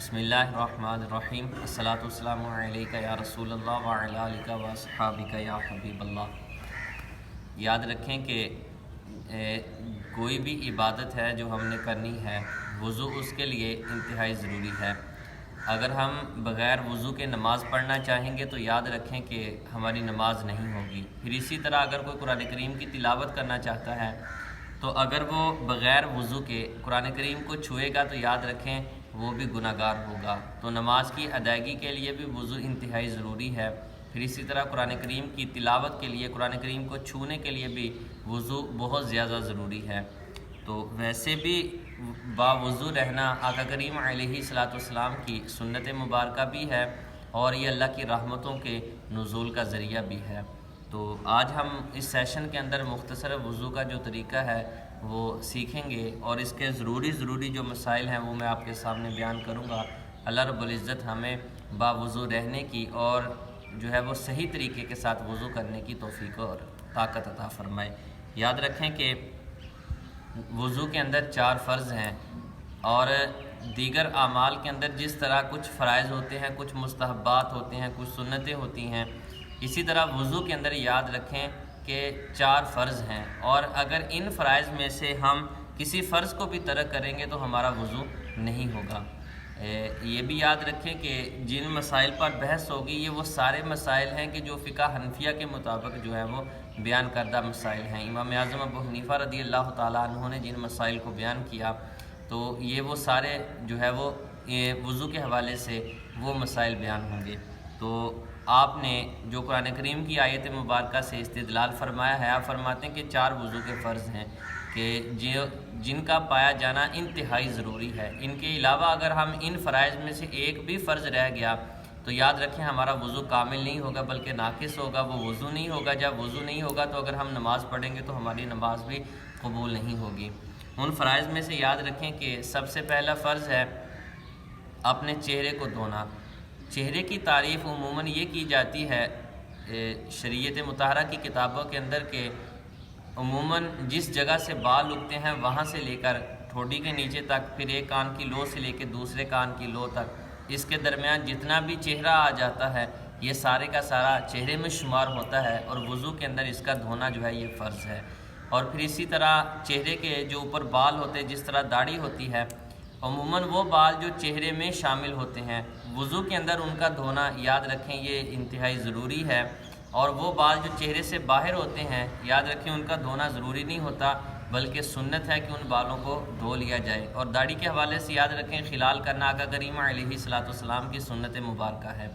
بسم اللہ الرحمن الرحیم الصلاۃ والسلام علیک یا رسول اللہ وعلی آلک و اصحابک یا حبیب اللہ۔ یاد رکھیں کہ کوئی بھی عبادت ہے جو ہم نے کرنی ہے، وضو اس کے لیے انتہائی ضروری ہے۔ اگر ہم بغیر وضو کے نماز پڑھنا چاہیں گے تو یاد رکھیں کہ ہماری نماز نہیں ہوگی۔ پھر اسی طرح اگر کوئی قرآن کریم کی تلاوت کرنا چاہتا ہے تو اگر وہ بغیر وضو کے قرآن کریم کو چھوئے گا تو یاد رکھیں وہ بھی گناہ گار ہوگا۔ تو نماز کی ادائیگی کے لیے بھی وضو انتہائی ضروری ہے۔ پھر اسی طرح قرآن کریم کی تلاوت کے لیے، قرآن کریم کو چھونے کے لیے بھی وضو بہت زیادہ ضروری ہے۔ تو ویسے بھی باوضو رہنا آقا کریم علیہ الصلاۃ والسلام کی سنت مبارکہ بھی ہے اور یہ اللہ کی رحمتوں کے نزول کا ذریعہ بھی ہے۔ تو آج ہم اس سیشن کے اندر مختصر وضو کا جو طریقہ ہے وہ سیکھیں گے اور اس کے ضروری جو مسائل ہیں وہ میں آپ کے سامنے بیان کروں گا۔ اللہ رب العزت ہمیں باوضو رہنے کی اور جو ہے وہ صحیح طریقے کے ساتھ وضو کرنے کی توفیق اور طاقت عطا فرمائے۔ یاد رکھیں کہ وضو کے اندر 4 فرض ہیں اور دیگر اعمال کے اندر جس طرح کچھ فرائض ہوتے ہیں، کچھ مستحبات ہوتے ہیں، کچھ سنتیں ہوتی ہیں، اسی طرح وضو کے اندر یاد رکھیں کہ 4 فرض ہیں اور اگر ان فرائض میں سے ہم کسی فرض کو بھی ترک کریں گے تو ہمارا وضو نہیں ہوگا۔ یہ بھی یاد رکھیں کہ جن مسائل پر بحث ہوگی یہ وہ سارے مسائل ہیں کہ جو فقہ حنفیہ کے مطابق جو ہے وہ بیان کردہ مسائل ہیں۔ امام اعظم ابو حنیفہ رضی اللہ تعالیٰ عنہ نے جن مسائل کو بیان کیا تو یہ وہ سارے جو ہے وہ وضو کے حوالے سے وہ مسائل بیان ہوں گے۔ تو آپ نے جو قرآن کریم کی آیت مبارکہ سے استدلال فرمایا ہے، آپ فرماتے ہیں کہ 4 وضو کے فرض ہیں کہ جن کا پایا جانا انتہائی ضروری ہے۔ ان کے علاوہ اگر ہم ان فرائض میں سے ایک بھی فرض رہ گیا تو یاد رکھیں ہمارا وضو کامل نہیں ہوگا بلکہ ناقص ہوگا، وہ وضو نہیں ہوگا۔ جب وضو نہیں ہوگا تو اگر ہم نماز پڑھیں گے تو ہماری نماز بھی قبول نہیں ہوگی۔ ان فرائض میں سے یاد رکھیں کہ سب سے پہلا فرض ہے اپنے چہرے کو دھونا۔ چہرے کی تعریف عموماً یہ کی جاتی ہے شریعت مطہرہ کی کتابوں کے اندر کہ عموماً جس جگہ سے بال اگتے ہیں وہاں سے لے کر ٹھوڈی کے نیچے تک، پھر ایک کان کی لو سے لے کے دوسرے کان کی لو تک، اس کے درمیان جتنا بھی چہرہ آ جاتا ہے یہ سارے کا سارا چہرے میں شمار ہوتا ہے اور وضو کے اندر اس کا دھونا جو ہے یہ فرض ہے۔ اور پھر اسی طرح چہرے کے جو اوپر بال ہوتے ہیں، جس طرح داڑھی ہوتی ہے، عموماً وہ بال جو چہرے میں شامل ہوتے ہیں وضو کے اندر ان کا دھونا یاد رکھیں یہ انتہائی ضروری ہے۔ اور وہ بال جو چہرے سے باہر ہوتے ہیں یاد رکھیں ان کا دھونا ضروری نہیں ہوتا بلکہ سنت ہے کہ ان بالوں کو دھو لیا جائے۔ اور داڑھی کے حوالے سے یاد رکھیں خلال کرنا آقا کریم علیہ الصلاۃ والسلام کی سنت مبارکہ ہے۔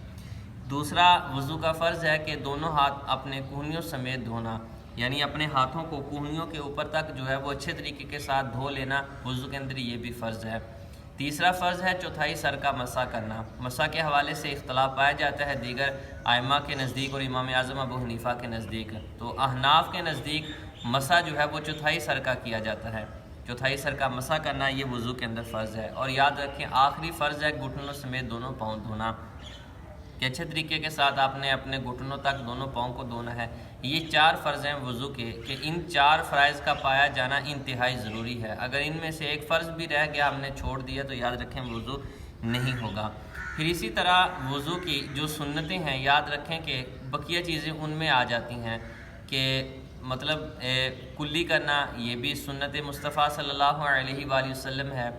دوسرا وضو کا فرض ہے کہ دونوں ہاتھ اپنے کہنیوں سمیت دھونا، یعنی اپنے ہاتھوں کو کہنیوں کے اوپر تک جو ہے وہ اچھے طریقے کے ساتھ دھو لینا وضو کے اندر یہ بھی فرض ہے۔ تیسرا فرض ہے چوتھائی سر کا مسح کرنا۔ مسح کے حوالے سے اختلاف پایا جاتا ہے دیگر ائمہ کے نزدیک اور امام اعظم ابو حنیفہ کے نزدیک۔ تو احناف کے نزدیک مسح جو ہے وہ چوتھائی سر کا کیا جاتا ہے۔ چوتھائی سر کا مسح کرنا یہ وضو کے اندر فرض ہے۔ اور یاد رکھیں آخری فرض ہے گھٹنوں سمیت دونوں پاؤں دھونا، کہ اچھے طریقے کے ساتھ آپ نے اپنے گھٹنوں تک دونوں پاؤں کو دھونا ہے۔ یہ 4 فرض ہیں وضو کے کہ ان 4 فرائض کا پایا جانا انتہائی ضروری ہے۔ اگر ان میں سے ایک فرض بھی رہ گیا، ہم نے چھوڑ دیا تو یاد رکھیں وضو نہیں ہوگا۔ پھر اسی طرح وضو کی جو سنتیں ہیں یاد رکھیں کہ بقیہ چیزیں ان میں آ جاتی ہیں کہ مطلب کلی کرنا یہ بھی سنت مصطفیٰ صلی اللہ علیہ وآلہ وسلم ہے،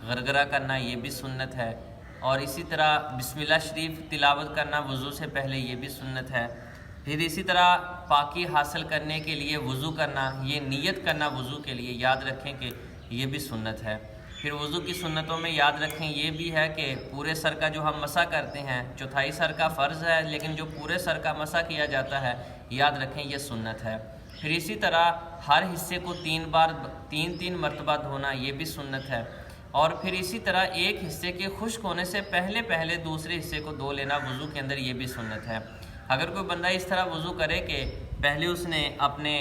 غرغرہ کرنا یہ بھی سنت ہے، اور اسی طرح بسم اللہ شریف تلاوت کرنا وضو سے پہلے یہ بھی سنت ہے۔ پھر اسی طرح پاکی حاصل کرنے کے لیے وضو کرنا، یہ نیت کرنا وضو کے لیے یاد رکھیں کہ یہ بھی سنت ہے۔ پھر وضو کی سنتوں میں یاد رکھیں یہ بھی ہے کہ پورے سر کا جو ہم مسح کرتے ہیں، چوتھائی سر کا فرض ہے لیکن جو پورے سر کا مسح کیا جاتا ہے یاد رکھیں یہ سنت ہے۔ پھر اسی طرح ہر حصے کو 3 مرتبہ دھونا یہ بھی سنت ہے۔ اور پھر اسی طرح ایک حصے کے خشک ہونے سے پہلے دوسرے حصے کو دھو لینا وضو کے اندر یہ بھی سنت ہے۔ اگر کوئی بندہ اس طرح وضو کرے کہ پہلے اس نے اپنے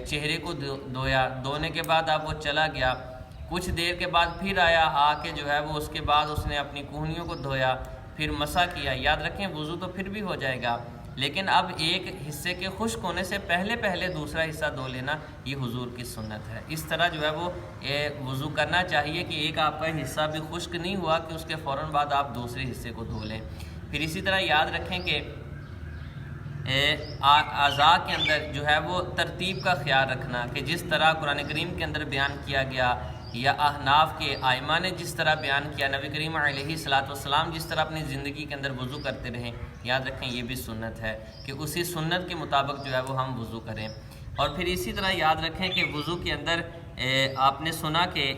چہرے کو دھویا، دھونے کے بعد اب وہ چلا گیا، کچھ دیر کے بعد پھر آیا، آ کے جو ہے وہ اس کے بعد اس نے اپنی کہنیوں کو دھویا، پھر مسح کیا، یاد رکھیں وضو تو پھر بھی ہو جائے گا لیکن اب ایک حصے کے خشک ہونے سے پہلے دوسرا حصہ دھو لینا یہ حضور کی سنت ہے۔ اس طرح جو ہے وہ وضو کرنا چاہیے کہ ایک آپ کا حصہ بھی خشک نہیں ہوا کہ اس کے فوراً بعد آپ دوسرے حصے کو دھو لیں۔ پھر اسی طرح یاد رکھیں کہ اعضاء کے اندر جو ہے وہ ترتیب کا خیال رکھنا کہ جس طرح قرآن کریم کے اندر بیان کیا گیا یا احناف کے ائمہ نے جس طرح بیان کیا، نبی کریم علیہ الصلوۃ والسلام جس طرح اپنی زندگی کے اندر وضو کرتے رہیں، یاد رکھیں یہ بھی سنت ہے کہ اسی سنت کے مطابق جو ہے وہ ہم وضو کریں۔ اور پھر اسی طرح یاد رکھیں کہ وضو کے اندر آپ نے سنا کہ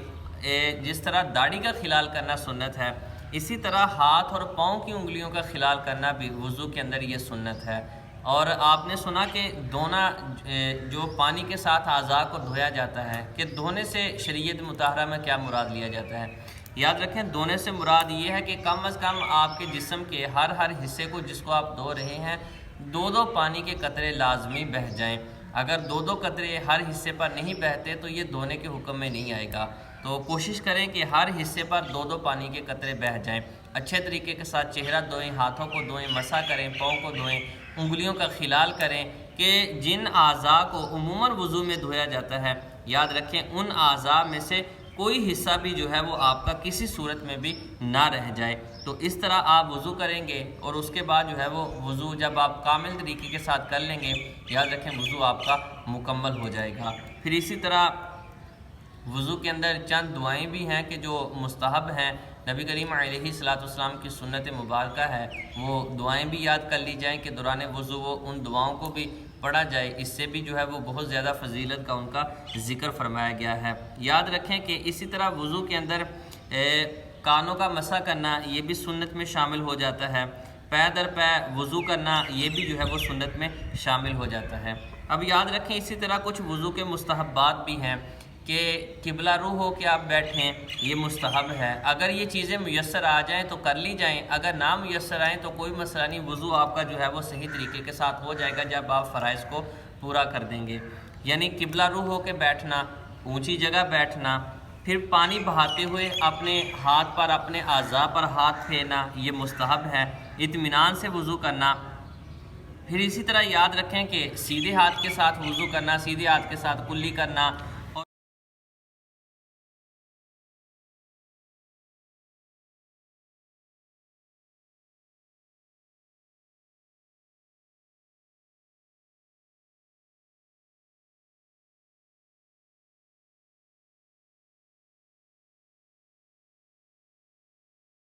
جس طرح داڑھی کا خلال کرنا سنت ہے، اسی طرح ہاتھ اور پاؤں کی انگلیوں کا خلال کرنا بھی وضو کے اندر یہ سنت ہے۔ اور آپ نے سنا کہ دھونا جو پانی کے ساتھ اعضاء کو دھویا جاتا ہے کہ دھونے سے شریعت مطہرہ میں کیا مراد لیا جاتا ہے؟ یاد رکھیں دھونے سے مراد یہ ہے کہ کم از کم آپ کے جسم کے ہر حصے کو جس کو آپ دھو رہے ہیں دو پانی کے قطرے لازمی بہہ جائیں۔ اگر دو قطرے ہر حصے پر نہیں بہتے تو یہ دھونے کے حکم میں نہیں آئے گا۔ تو کوشش کریں کہ ہر حصے پر دو پانی کے قطرے بہہ جائیں۔ اچھے طریقے کے ساتھ چہرہ دھوئیں، ہاتھوں کو دھوئیں، مسح کریں، پاؤں کو دھوئیں، انگلیوں کا خلال کریں کہ جن اعضاء کو عموماً وضو میں دھویا جاتا ہے، یاد رکھیں ان اعضاء میں سے کوئی حصہ بھی جو ہے وہ آپ کا کسی صورت میں بھی نہ رہ جائے۔ تو اس طرح آپ وضو کریں گے اور اس کے بعد جو ہے وہ وضو جب آپ کامل طریقے کے ساتھ کر لیں گے، یاد رکھیں وضو آپ کا مکمل ہو جائے گا۔ پھر اسی طرح وضو کے اندر چند دعائیں بھی ہیں کہ جو مستحب ہیں، نبی کریم علیہ الصلوۃ والسلام کی سنت مبارکہ ہے، وہ دعائیں بھی یاد کر لی جائیں کہ دوران وضو وہ ان دعاؤں کو بھی پڑھا جائے، اس سے بھی جو ہے وہ بہت زیادہ فضیلت کا ان کا ذکر فرمایا گیا ہے۔ یاد رکھیں کہ اسی طرح وضو کے اندر کانوں کا مسح کرنا یہ بھی سنت میں شامل ہو جاتا ہے، پے در پے وضو کرنا یہ بھی جو ہے وہ سنت میں شامل ہو جاتا ہے۔ اب یاد رکھیں اسی طرح کچھ وضو کے مستحبات بھی ہیں کہ قبلہ رو ہو کے آپ بیٹھیں، یہ مستحب ہے۔ اگر یہ چیزیں میسر آ جائیں تو کر لی جائیں، اگر نہ میسر آئیں تو کوئی مسئلہ نہیں، وضو آپ کا جو ہے وہ صحیح طریقے کے ساتھ ہو جائے گا جب آپ فرائض کو پورا کر دیں گے۔ یعنی قبلہ رو ہو کے بیٹھنا، اونچی جگہ بیٹھنا، پھر پانی بہاتے ہوئے اپنے ہاتھ پر اپنے اعضاء پر ہاتھ پھیرنا یہ مستحب ہے، اطمینان سے وضو کرنا۔ پھر اسی طرح یاد رکھیں کہ سیدھے ہاتھ کے ساتھ وضو کرنا، سیدھے ہاتھ کے ساتھ کلی کرنا،